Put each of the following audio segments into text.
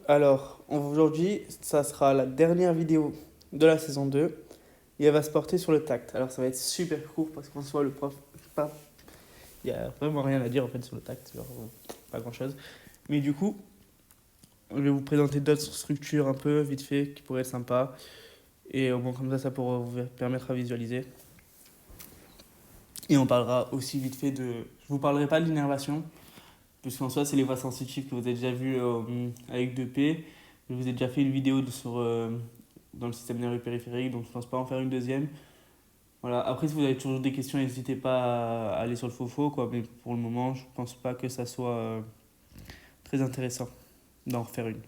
Alors, aujourd'hui, ça sera la dernière vidéo de la saison 2 et elle va se porter sur le tact. Alors, ça va être super court parce qu'en soi, le prof, il n'y a vraiment rien à dire en fait sur le tact, genre, pas grand chose. Mais du coup, je vais vous présenter d'autres structures un peu vite fait qui pourraient être sympas et au moins comme ça pourra vous permettre à visualiser. Et on parlera aussi vite fait de. Je vous parlerai pas de l'innervation, puisqu'en soi, c'est les voies sensitives que vous avez déjà vues avec 2P. Je vous ai déjà fait une vidéo dans le système nerveux périphérique, donc je ne pense pas en faire une deuxième. Voilà. Après, si vous avez toujours des questions, n'hésitez pas à aller sur le faux quoi. Mais pour le moment, je ne pense pas que ça soit très intéressant d'en refaire une.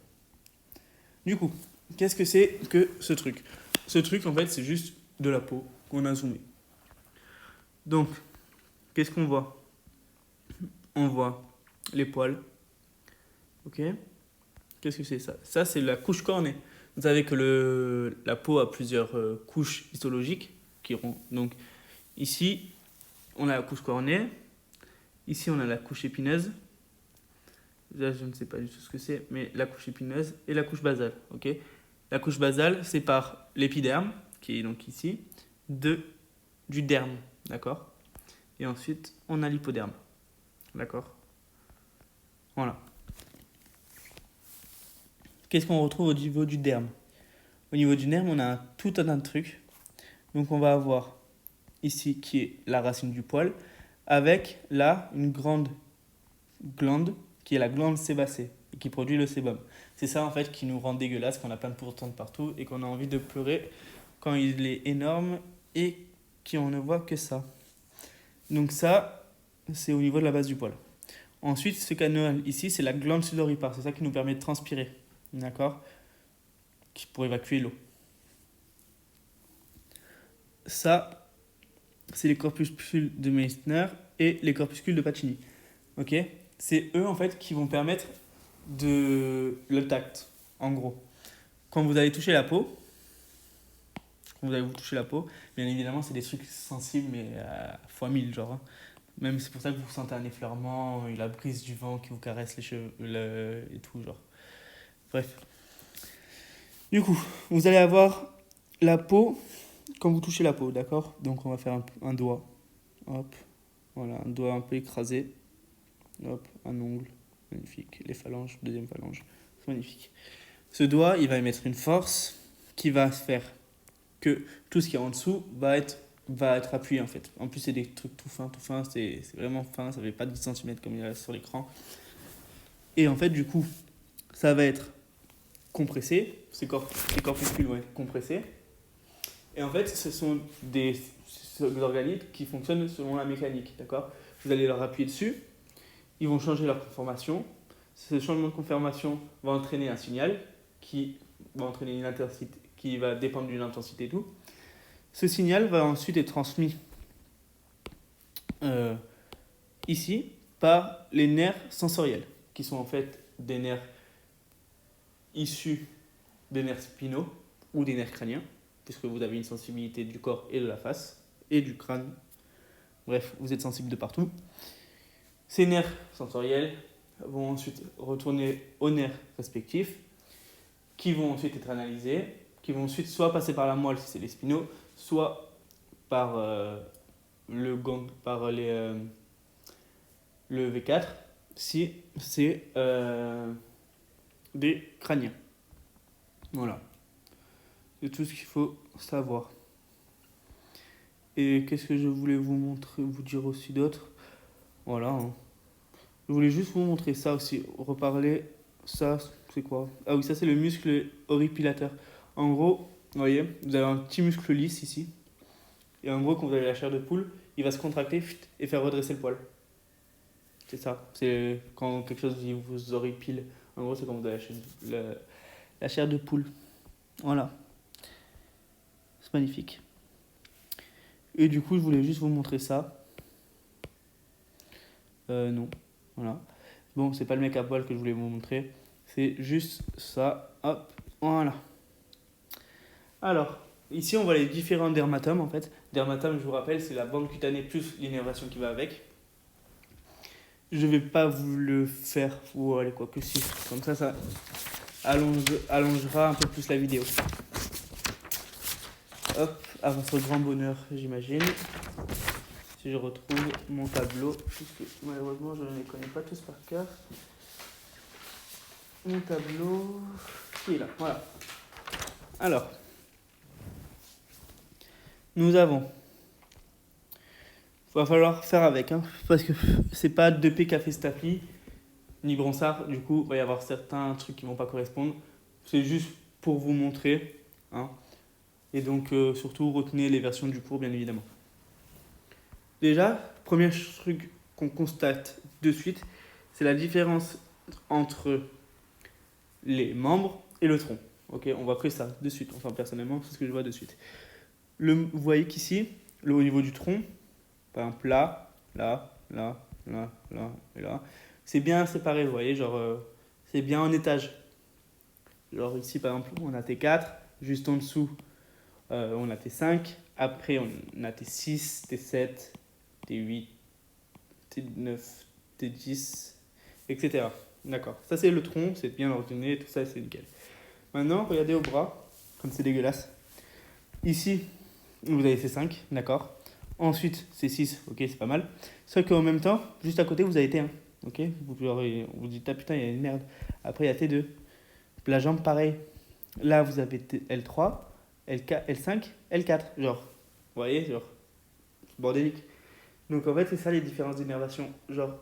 Du coup, qu'est-ce que c'est que ce truc? Ce truc, en fait, c'est juste de la peau qu'on a zoomé. Donc, qu'est-ce qu'on voit? On voit les poils. Ok? Qu'est-ce que c'est ça? Ça, c'est la couche cornée. Vous savez que la peau a plusieurs couches histologiques. Donc, ici, on a la couche cornée. Ici, on a la couche épineuse. Là, je ne sais pas du tout ce que c'est, mais la couche épineuse et la couche basale. Ok? La couche basale sépare l'épiderme, qui est donc ici, du derme. D'accord? Et ensuite, on a l'hypoderme. D'accord? Voilà. Qu'est-ce qu'on retrouve au niveau du derme? Au niveau du derme, on a tout un tas de trucs. Donc on va avoir ici qui est la racine du poil, avec là une grande glande qui est la glande sébacée et qui produit le sébum. C'est ça en fait qui nous rend dégueulasse, qu'on a plein de pourritures de partout et qu'on a envie de pleurer quand il est énorme et qu'on ne voit que ça. Donc ça, c'est au niveau de la base du poil. Ensuite, ce canal ici, c'est la glande sudoripare. C'est ça qui nous permet de transpirer. D'accord? Pour évacuer l'eau. Ça, c'est les corpuscules de Meissner et les corpuscules de Pacini. Ok? C'est eux en fait qui vont permettre le tact, en gros. Quand vous allez toucher la peau, bien évidemment, c'est des trucs sensibles, mais fois 1000, genre. Hein. Même c'est pour ça que vous sentez un effleurement, la brise du vent qui vous caresse les cheveux et tout, genre. Bref. Du coup, vous allez avoir la peau quand vous touchez la peau, d'accord? Donc on va faire un doigt. Hop. Voilà, un doigt un peu écrasé. Hop, un ongle. Magnifique. Les phalanges, deuxième phalange. C'est magnifique. Ce doigt, il va émettre une force qui va faire que tout ce qui est en dessous va être appuyé en fait. En plus, c'est des trucs tout fins, c'est vraiment fin, ça fait pas 10 cm comme il y a sur l'écran. Et en fait, du coup, ça va être compressé, ces corpuscules vont être compressés. Et en fait, ce sont des organites qui fonctionnent selon la mécanique, d'accord? Vous allez leur appuyer dessus, ils vont changer leur conformation. Ce changement de conformation va entraîner un signal qui va entraîner une intensité, qui va dépendre d'une intensité et tout. Ce signal va ensuite être transmis ici par les nerfs sensoriels, qui sont en fait des nerfs issus des nerfs spinaux ou des nerfs crâniens, puisque vous avez une sensibilité du corps et de la face, et du crâne. Bref, vous êtes sensible de partout. Ces nerfs sensoriels vont ensuite retourner aux nerfs respectifs, qui vont ensuite être analysés, qui vont ensuite soit passer par la moelle si c'est les spinaux, soit par le V4 si c'est des crâniens. Voilà. C'est tout ce qu'il faut savoir. Et qu'est-ce que je voulais vous dire aussi d'autre? Voilà. Hein. Je voulais juste vous montrer ça aussi. Reparler. Ça, c'est quoi? Ah oui, ça c'est le muscle horripilateur. En gros, vous voyez, vous avez un petit muscle lisse ici. Et en gros, quand vous avez la chair de poule, il va se contracter et faire redresser le poil. C'est ça. C'est quand quelque chose vous horripile. En gros, c'est quand vous avez la chair de poule. Voilà. C'est magnifique. Et du coup, je voulais juste vous montrer ça. Non. Voilà. Bon, c'est pas le mec à poil que je voulais vous montrer. C'est juste ça. Hop. Voilà. Alors, ici, on voit les différents dermatomes, en fait. Dermatome, je vous rappelle, c'est la bande cutanée plus l'innervation qui va avec. Je vais pas vous le faire. Ou allez, quoi que si. Comme ça allongera un peu plus la vidéo. Hop, à votre grand bonheur, j'imagine. Si je retrouve mon tableau, puisque malheureusement je ne les connais pas tous par cœur. Mon tableau qui est là, voilà. Alors, nous avons. Il va falloir faire avec, hein, parce que c'est pas 2P qui a fait cet appli, ni Bronsard, du coup, il va y avoir certains trucs qui vont pas correspondre. C'est juste pour vous montrer, hein. Et donc, surtout, retenez les versions du cours, bien évidemment. Déjà, premier truc qu'on constate de suite, c'est la différence entre les membres et le tronc. Ok, on voit que ça de suite. Enfin, personnellement, c'est ce que je vois de suite. Vous voyez qu'ici, au niveau du tronc, par exemple là, là, là, là, là et là, c'est bien séparé, vous voyez, genre, c'est bien en étage. Genre ici, par exemple, on a T4, juste en dessous, on a T5, après on a T6, T7, T8, T9, T10, etc. D'accord, ça c'est le tronc, c'est bien ordonné, tout ça c'est nickel. Maintenant, regardez au bras, comme c'est dégueulasse. Dici, vous avez C5, d'accord. Ensuite, C6, ok, c'est pas mal. Sauf qu'en même temps, juste à côté, vous avez T1, ok. Vous dites, ah putain, il y a une merde. Après, il y a T2. La jambe, pareil. Là, vous avez L3, L5, L4, genre. Vous voyez, genre, bordélique. Donc en fait, c'est ça les différences d'innervation. Genre,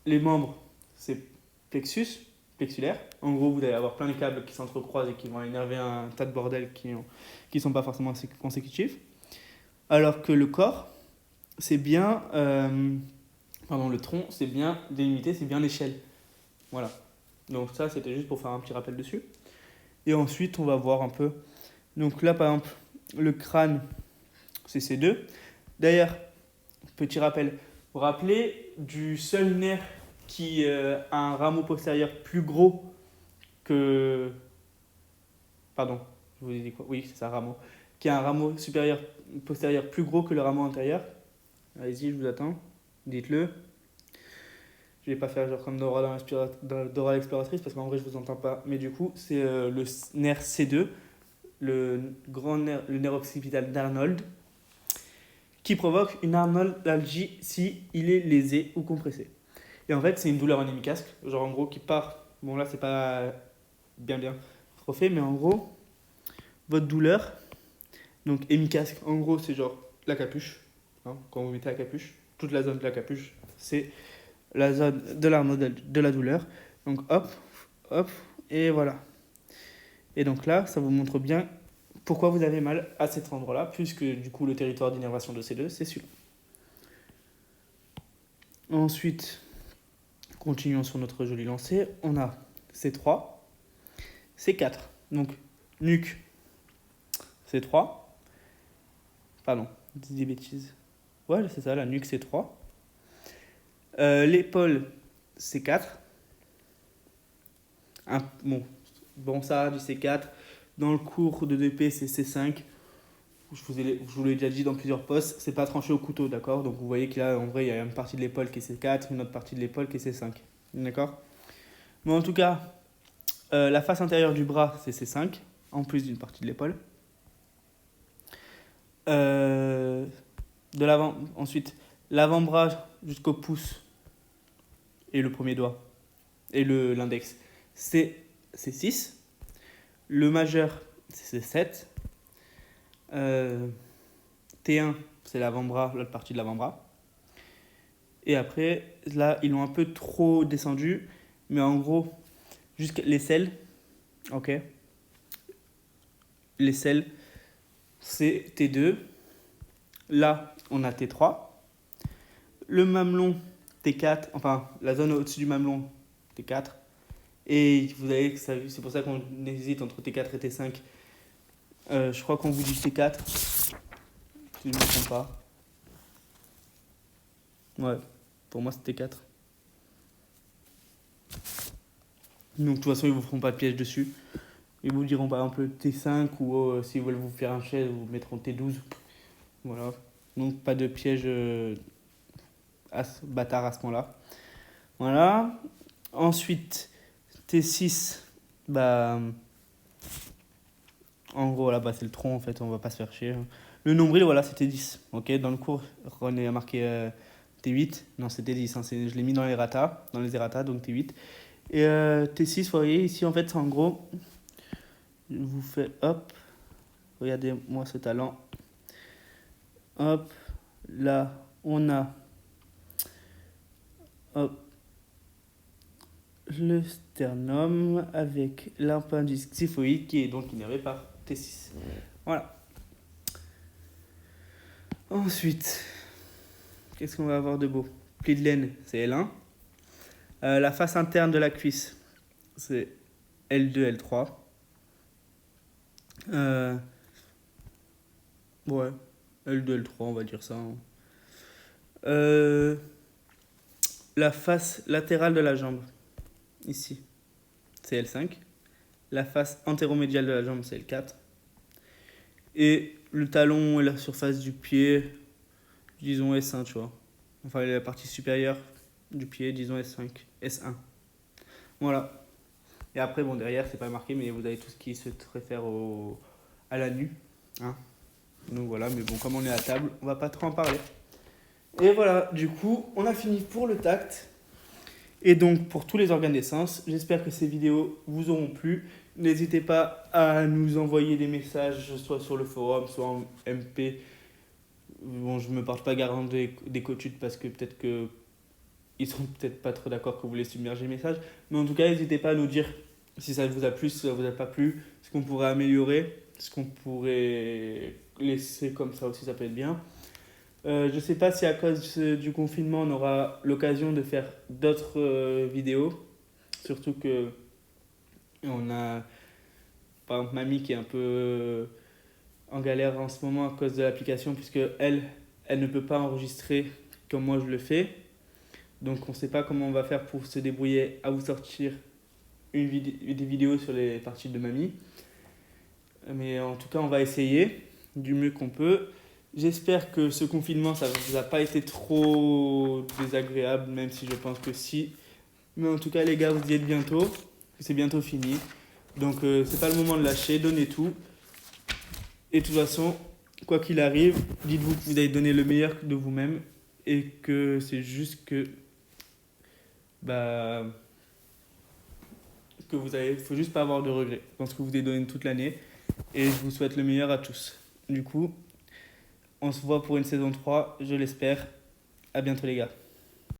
les membres, c'est plexulaire. En gros, vous allez avoir plein de câbles qui s'entrecroisent et qui vont énerver un tas de bordel qui sont pas forcément consécutifs. Alors que le corps, c'est bien. Le tronc, c'est bien délimité, c'est bien l'échelle. Voilà. Donc ça, c'était juste pour faire un petit rappel dessus. Et ensuite, on va voir un peu. Donc là, par exemple, le crâne, c'est C2. D'ailleurs, petit rappel, vous vous rappelez du seul nerf qui a un rameau postérieur plus gros que... Pardon, je vous ai dit quoi? Oui, c'est ça, rameau. Qui a un rameau postérieur plus gros que le rameau antérieur. Allez-y, je vous attends. Dites-le. Je vais pas faire genre comme Dora l'exploratrice parce qu'en vrai, je vous entends pas. Mais du coup, c'est le nerf C2, le nerf occipital d'Arnold, qui provoque une arnoldalgie si il est lésé ou compressé. Et en fait, c'est une douleur en hémicasque, genre en gros qui part. Bon, là, c'est pas bien refait, mais en gros, votre douleur, donc hémicasque, en gros, c'est genre la capuche. Hein, quand vous mettez la capuche, toute la zone de la capuche, c'est la zone de la douleur. Donc hop, hop, et voilà. Et donc là, ça vous montre bien pourquoi vous avez mal à cet endroit-là, puisque du coup, le territoire d'innervation de C2, c'est celui-là. Ensuite, continuons sur notre joli lancer. On a C3, C4. Donc, nuque, C3. Pardon, je dis des bêtises. Ouais, c'est ça, la nuque, C3. L'épaule, C4. Bon, ça, du C4. Dans le cours de 2P, c'est C5. Je vous l'ai déjà dit dans plusieurs postes, c'est pas tranché au couteau, d'accord? Donc vous voyez qu'il y a, en vrai, il y a une partie de l'épaule qui est C4, une autre partie de l'épaule qui est C5. D'accord? Mais en tout cas, la face intérieure du bras, c'est C5, en plus d'une partie de l'épaule. Ensuite, l'avant-bras jusqu'au pouce et le premier doigt et l'index, c'est C6. Le majeur, c'est C7. T1, c'est l'avant-bras, l'autre partie de l'avant-bras. Et après, là, ils l'ont un peu trop descendu, mais en gros, jusqu'à l'aisselle, ok. L'aisselle, c'est T2. Là, on a T3. Le mamelon, T4, enfin, la zone au-dessus du mamelon, T4. Et vous avez, c'est pour ça qu'on hésite entre T4 et T5. Je crois qu'on vous dit T4, si je ne me trompe pas. Ouais, pour moi c'était 4. Donc de toute façon ils vous feront pas de piège dessus. Ils vous diront par exemple T5 ou s'ils veulent vous faire un chaise, ils vous mettront T12. Voilà. Donc pas de piège bâtard à ce moment-là. Voilà. Ensuite T6, Bah, en gros, là-bas, c'est le tronc, en fait, on va pas se faire chier. Le nombril, voilà, c'était 10. Ok, dans le cours, René a marqué T8. Non, c'était 10. Hein, je l'ai mis dans les errata, donc T8. Et T6, vous voyez, ici, en fait, en gros, je vous fais hop. Regardez-moi ce talent. Hop, là, on a hop, le sternum avec l'appendice xiphoïde qui est donc innervé par T6. Voilà. Ensuite, qu'est-ce qu'on va avoir de beau? Pli de laine, c'est L1. La face interne de la cuisse, c'est L2, L3. Ouais, L2, L3, on va dire ça. Hein. La face latérale de la jambe, ici, c'est L5. La face antéromédiale de la jambe, c'est L4. Et le talon et la surface du pied, disons S1, tu vois. Enfin, la partie supérieure du pied, disons S5, S1. Voilà. Et après, bon, derrière, c'est pas marqué, mais vous avez tout ce qui se réfère à la nue. Hein. Donc voilà, mais bon, comme on est à table, on va pas trop en parler. Et voilà, du coup, on a fini pour le tact. Et donc, pour tous les organes des sens, j'espère que ces vidéos vous auront plu. N'hésitez pas à nous envoyer des messages, soit sur le forum, soit en MP. Bon, je ne me porte pas garant des coachutes parce que peut-être que ils seront peut-être pas trop d'accord que vous les submergez les messages. Mais en tout cas, n'hésitez pas à nous dire si ça vous a plu, si ça vous a pas plu, ce qu'on pourrait améliorer, ce qu'on pourrait laisser comme ça aussi, ça peut être bien. Je sais pas si à cause du confinement, on aura l'occasion de faire d'autres vidéos. Surtout que on a, par exemple, mamie qui est un peu en galère en ce moment à cause de l'application, puisque elle ne peut pas enregistrer comme moi je le fais. Donc on ne sait pas comment on va faire pour se débrouiller à vous sortir des vidéos sur les parties de mamie. Mais en tout cas, on va essayer du mieux qu'on peut. J'espère que ce confinement, ça ne vous a pas été trop désagréable, même si je pense que si. Mais en tout cas, les gars, vous y êtes bientôt. C'est bientôt fini. Donc, c'est pas le moment de lâcher. Donnez tout. Et de toute façon, quoi qu'il arrive, dites-vous que vous avez donné le meilleur de vous-même. Et que c'est juste que... Bah... Que vous avez... Faut juste pas avoir de regrets. Je pense que vous avez donné toute l'année. Et je vous souhaite le meilleur à tous. Du coup... On se voit pour une saison 3, je l'espère. À bientôt les gars.